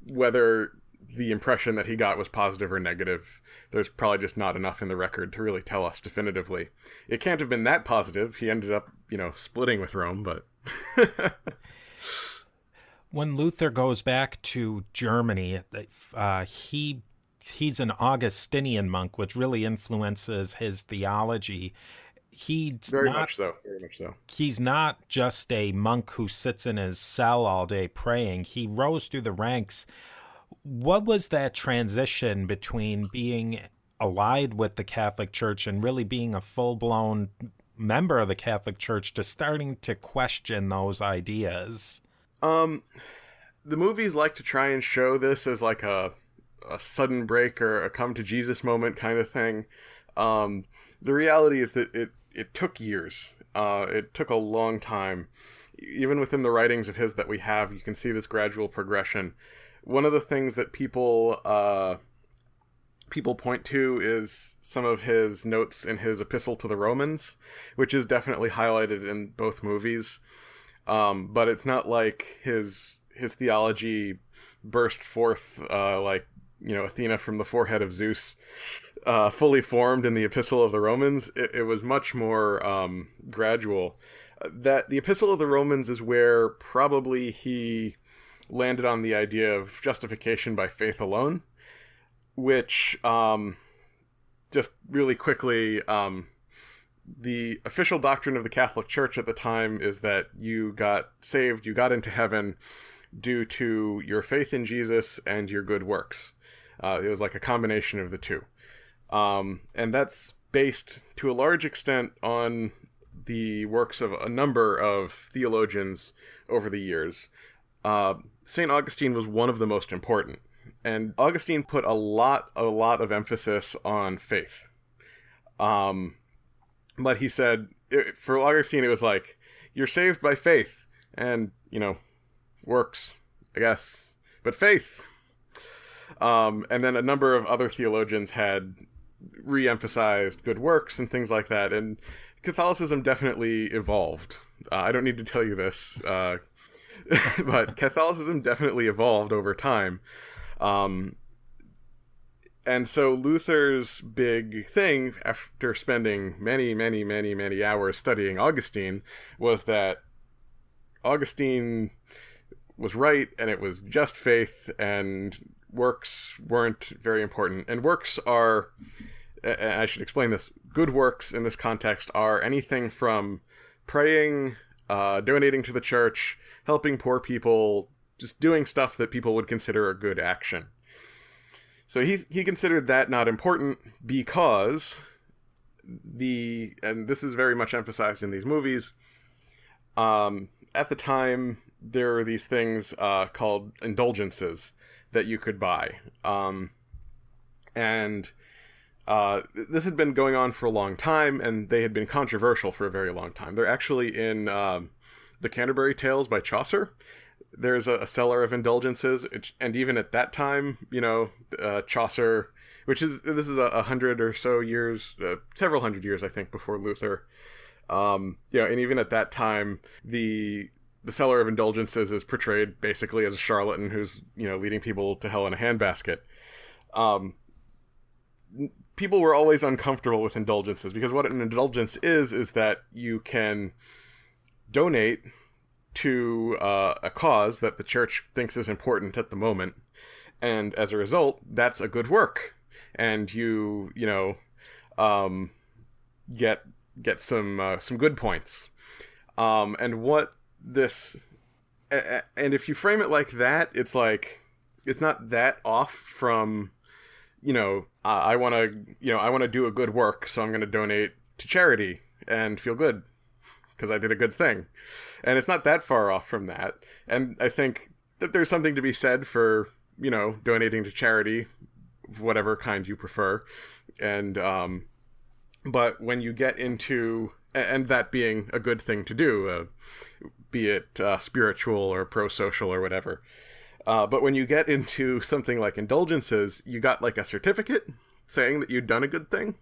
Whether the impression that he got was positive or negative, there's probably just not enough in the record to really tell us definitively. It can't have been that positive. He ended up, splitting with Rome, but... When Luther goes back to Germany, he's an Augustinian monk, which really influences his theology. Very much so. He's not just a monk who sits in his cell all day praying. He rose through the ranks. What was that transition between being allied with the Catholic Church and really being a full-blown member of the Catholic Church to starting to question those ideas? The movies like to try and show this as like a sudden break or a come to Jesus moment kind of thing. The reality is that it took years. It took a long time. Even within the writings of his that we have, you can see this gradual progression. One of the things that people point to is some of his notes in his epistle to the Romans, which is definitely highlighted in both movies. But it's not like his theology burst forth like Athena from the forehead of Zeus, fully formed in the Epistle of the Romans. It was much more gradual. That the Epistle of the Romans is where probably he landed on the idea of justification by faith alone, which just really quickly. The official doctrine of the Catholic Church at the time is that you got saved, you got into heaven due to your faith in Jesus and your good works. It was like a combination of the two. And that's based to a large extent on the works of a number of theologians over the years. St. Augustine was one of the most important. And Augustine put a lot of emphasis on faith. But he said, for Augustine, it was like, you're saved by faith and, works, I guess, but faith. And then a number of other theologians had re-emphasized good works and things like that. And Catholicism definitely evolved. I don't need to tell you this, but Catholicism definitely evolved over time. And so Luther's big thing, after spending many, many, many, many hours studying Augustine, was that Augustine was right, and it was just faith, and works weren't very important. And works are, and I should explain this, good works in this context are anything from praying, donating to the church, helping poor people, just doing stuff that people would consider a good action. So he considered that not important because and this is very much emphasized in these movies, at the time there were these things called indulgences that you could buy. And this had been going on for a long time, and they had been controversial for a very long time. They're actually in the Canterbury Tales by Chaucer. There's a cellar of indulgences, and even at that time, Chaucer, this is 100 or so years, several hundred years, I think, before Luther. And even at that time, the cellar of indulgences is portrayed basically as a charlatan who's, leading people to hell in a handbasket. People were always uncomfortable with indulgences because what an indulgence is that you can donate to a cause that the church thinks is important at the moment, and as a result, that's a good work, and you get some good points, and what this, and if you frame it like that, it's like, it's not that off from, I want to do a good work, so I'm going to donate to charity and feel good because I did a good thing. And it's not that far off from that. And I think that there's something to be said for, donating to charity, whatever kind you prefer. And, but when you get into, and that being a good thing to do, be it spiritual or pro-social or whatever. But when you get into something like indulgences, you got like a certificate saying that you've done a good thing.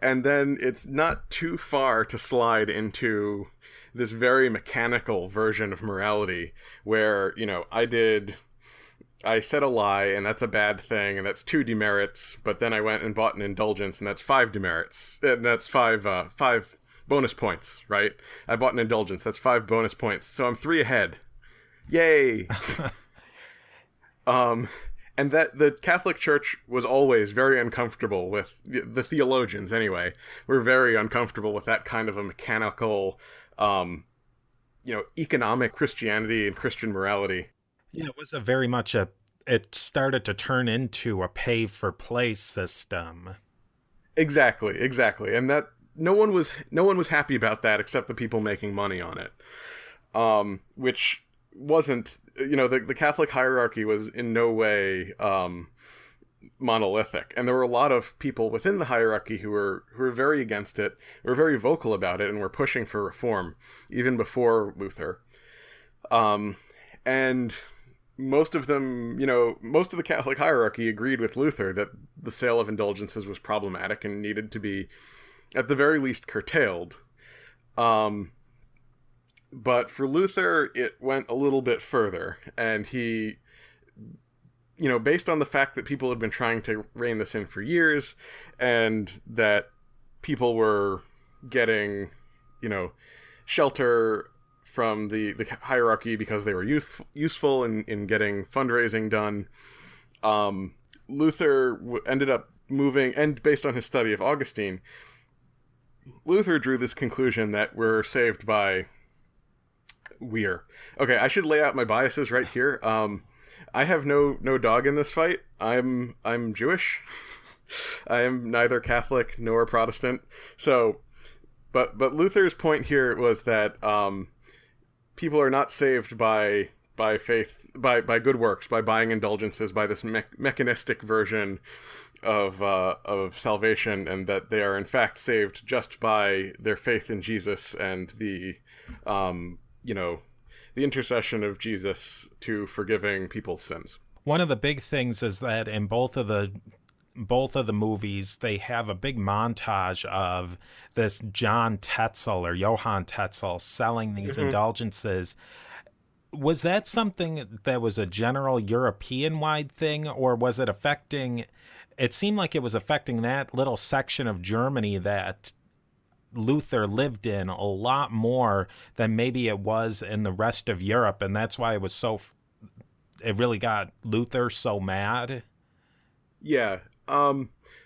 And then it's not too far to slide into this very mechanical version of morality where, I said a lie and that's a bad thing and that's 2 demerits, but then I went and bought an indulgence and that's 5 demerits. And that's five bonus points, right? I bought an indulgence, that's 5 bonus points. So I'm 3 ahead. Yay! And that the Catholic Church was always very uncomfortable with, the theologians anyway, were very uncomfortable with that kind of a mechanical, economic Christianity and Christian morality. Yeah, it was it started to turn into a pay-for-play system. Exactly. And that no one was happy about that except the people making money on it. Which wasn't, the Catholic hierarchy was in no way monolithic, and there were a lot of people within the hierarchy who were very against it, were very vocal about it, and were pushing for reform even before Luther. And most of them, most of the Catholic hierarchy agreed with Luther that the sale of indulgences was problematic and needed to be, at the very least, curtailed. But for Luther, it went a little bit further, and he, based on the fact that people had been trying to rein this in for years, and that people were getting, shelter from the hierarchy because they were useful in getting fundraising done, Luther ended up moving, and based on his study of Augustine, Luther drew this conclusion that we're saved by... Okay, I should lay out my biases right here. I have no dog in this fight. I'm Jewish. I am neither Catholic nor Protestant. So, but Luther's point here was that people are not saved by faith, by good works, by buying indulgences, by this mechanistic version of salvation, and that they are in fact saved just by their faith in Jesus and the intercession of Jesus to forgiving people's sins. One of the big things is that in both of the movies, they have a big montage of this Johann Tetzel selling these indulgences. Was that something that was a general European-wide thing, or was it affecting... It seemed like it was affecting that little section of Germany that Luther lived in a lot more than maybe it was in the rest of Europe, and that's why it really got Luther so mad. Yeah.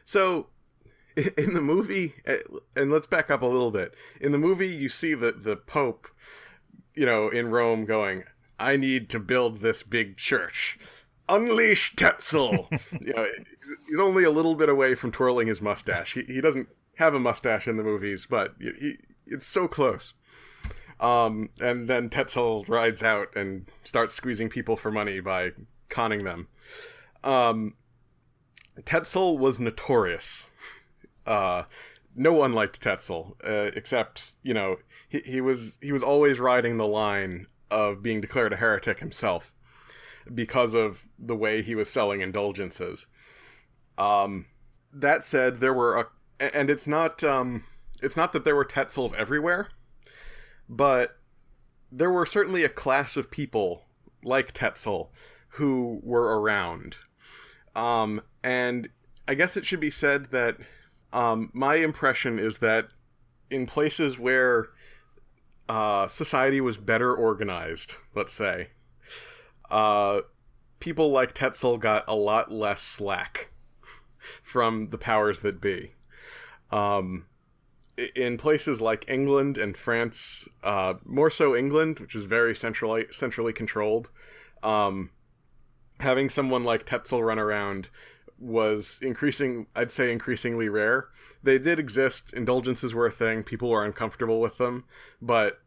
So in the movie, and let's back up a little bit. In the movie, you see the Pope, in Rome going, I need to build this big church. Unleash Tetzel! He's only a little bit away from twirling his mustache. He doesn't have a mustache in the movies, but it's so close. And then Tetzel rides out and starts squeezing people for money by conning them. Tetzel was notorious. No one liked Tetzel, except, he was always riding the line of being declared a heretic himself because of the way he was selling indulgences. That said, there were and it's not that there were Tetzels everywhere, but there were certainly a class of people like Tetzel who were around. And I guess it should be said that my impression is that in places where society was better organized, let's say, people like Tetzel got a lot less slack from the powers that be. In places like England and France, more so England, which is very centrally controlled, having someone like Tetzel run around was increasingly rare. They did exist. Indulgences were a thing. People were uncomfortable with them, but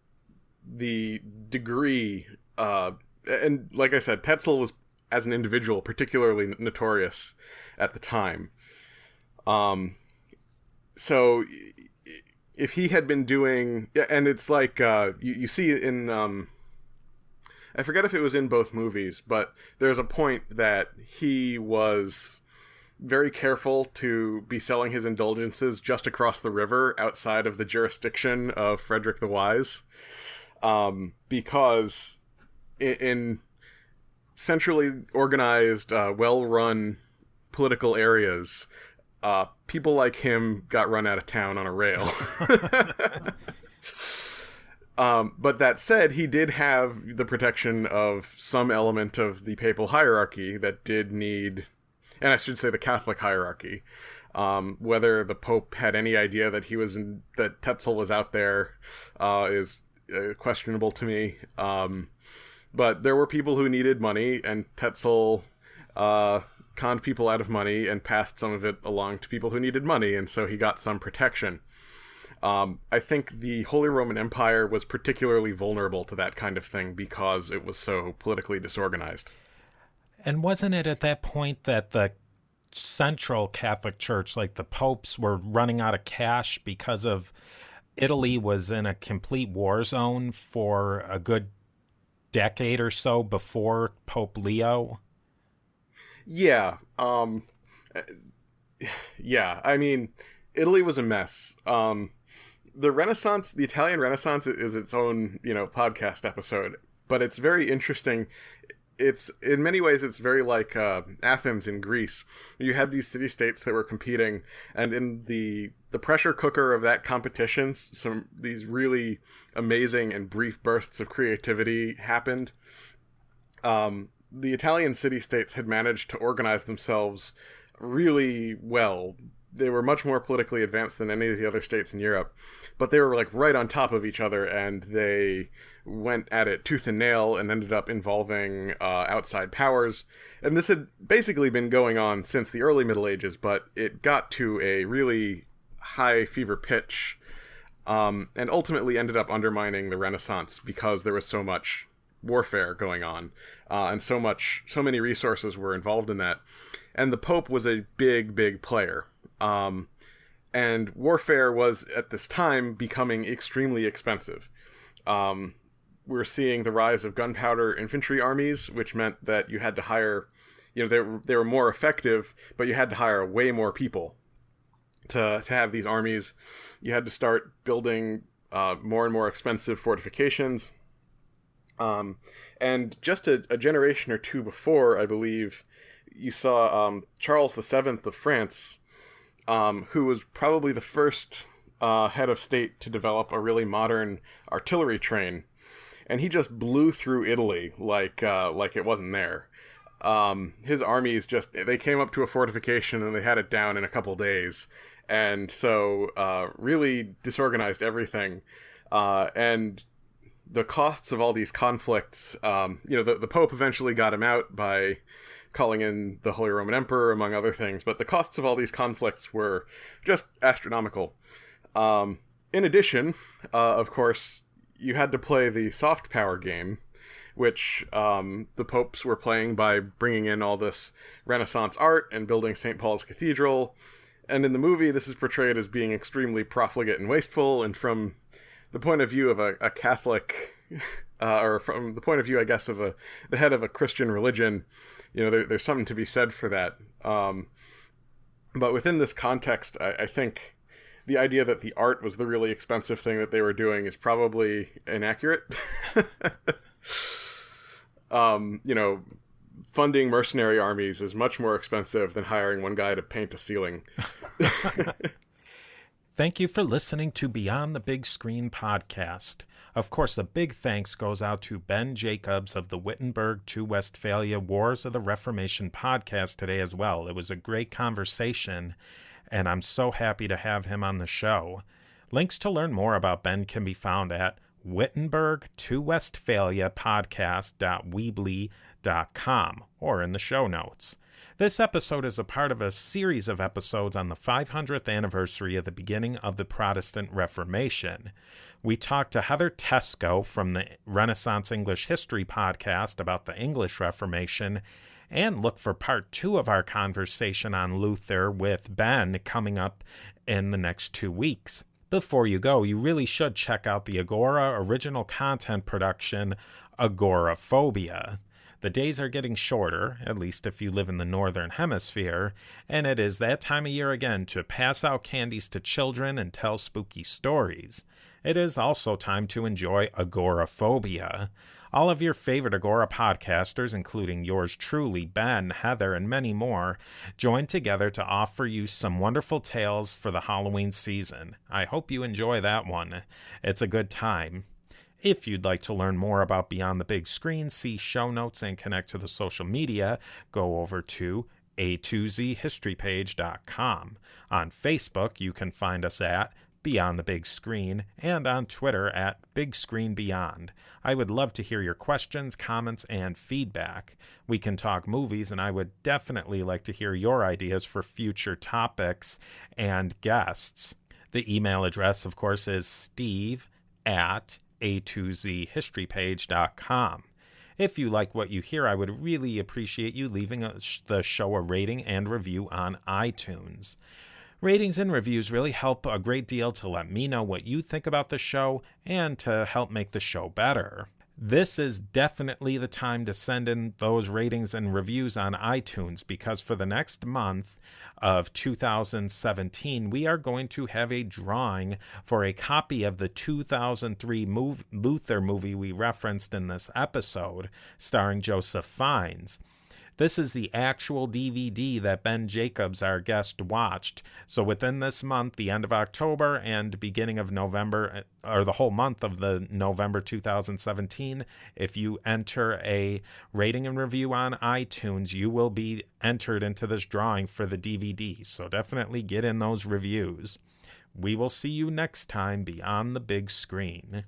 the degree, and like I said, Tetzel was, as an individual, particularly notorious at the time. So if he had been doing, and it's like, you see in, I forget if it was in both movies, but there's a point that he was very careful to be selling his indulgences just across the river outside of the jurisdiction of Frederick the Wise. Because in centrally organized, well-run political areas, people like him got run out of town on a rail. But that said, he did have the protection of some element of the papal hierarchy that did need, and I should say the Catholic hierarchy. Whether the Pope had any idea that that Tetzel was out there is questionable to me. But there were people who needed money, and Tetzel conned people out of money and passed some of it along to people who needed money, and so he got some protection. I think the Holy Roman Empire was particularly vulnerable to that kind of thing because it was so politically disorganized. And wasn't it at that point that the central Catholic Church, like the popes, were running out of cash because of Italy was in a complete war zone for a good decade or so before Pope Leo? Yeah. Yeah, I mean, Italy was a mess. The Renaissance, the Italian Renaissance, is its own, podcast episode, but it's very interesting. It's, in many ways, it's very like Athens in Greece. You had these city-states that were competing, and in the pressure cooker of that competition, these really amazing and brief bursts of creativity happened. The Italian city-states had managed to organize themselves really well. They were much more politically advanced than any of the other states in Europe, but they were like right on top of each other, and they went at it tooth and nail and ended up involving outside powers. And this had basically been going on since the early Middle Ages, but it got to a really high fever pitch, and ultimately ended up undermining the Renaissance because there was so much warfare going on, and so many resources were involved in that. And the Pope was a big player. And warfare was, at this time, becoming extremely expensive. We're seeing the rise of gunpowder infantry armies, which meant that you had to hire, they were more effective, but you had to hire way more people to have these armies. You had to start building more and more expensive fortifications. And just a generation or two before, I believe, you saw Charles VII of France, who was probably the first head of state to develop a really modern artillery train, and he just blew through Italy like it wasn't there. His armies they came up to a fortification and they had it down in a couple days, and so really disorganized everything. And the costs of all these conflicts, the Pope eventually got him out by calling in the Holy Roman Emperor, among other things, but the costs of all these conflicts were just astronomical. In addition, of course, you had to play the soft power game, which the popes were playing by bringing in all this Renaissance art and building St. Paul's Cathedral. And in the movie, this is portrayed as being extremely profligate and wasteful, and from the point of view of a Catholic, or from the point of view, I guess, of the head of a Christian religion, there's something to be said for that. But within this context, I think the idea that the art was the really expensive thing that they were doing is probably inaccurate. Funding mercenary armies is much more expensive than hiring one guy to paint a ceiling. Thank you for listening to Beyond the Big Screen podcast. Of course, a big thanks goes out to Ben Jacobs of the Wittenberg to Westphalia Wars of the Reformation podcast today as well. It was a great conversation, and I'm so happy to have him on the show. Links to learn more about Ben can be found at Wittenberg to Westphalia podcast.weebly.com. infor.com or in the show notes. This episode is a part of a series of episodes on the 500th anniversary of the beginning of the Protestant Reformation. We talked to Heather Tesco from the Renaissance English History podcast about the English Reformation, and look for part 2 of our conversation on Luther with Ben coming up in the next 2 weeks. Before you go, you really should check out the Agora original content production, Agoraphobia. The days are getting shorter, at least if you live in the Northern Hemisphere, and it is that time of year again to pass out candies to children and tell spooky stories. It is also time to enjoy Agoraphobia. All of your favorite Agora podcasters, including yours truly, Ben, Heather, and many more, join together to offer you some wonderful tales for the Halloween season. I hope you enjoy that one. It's a good time. If you'd like to learn more about Beyond the Big Screen, see show notes, and connect to the social media, go over to a2zhistorypage.com. On Facebook, you can find us at Beyond the Big Screen, and on Twitter at Big Screen Beyond. I would love to hear your questions, comments, and feedback. We can talk movies, and I would definitely like to hear your ideas for future topics and guests. The email address, of course, is steve@a2zhistorypage.com. If you like what you hear, I would really appreciate you leaving the show a rating and review on iTunes. Ratings and reviews really help a great deal to let me know what you think about the show and to help make the show better. This is definitely the time to send in those ratings and reviews on iTunes, because for the next month of 2017, we are going to have a drawing for a copy of the 2003 Luther movie we referenced in this episode, starring Joseph Fiennes. This is the actual DVD that Ben Jacobs, our guest, watched. So within this month, the end of October and beginning of November, or the whole month of the November 2017, if you enter a rating and review on iTunes, you will be entered into this drawing for the DVD. So definitely get in those reviews. We will see you next time beyond the big screen.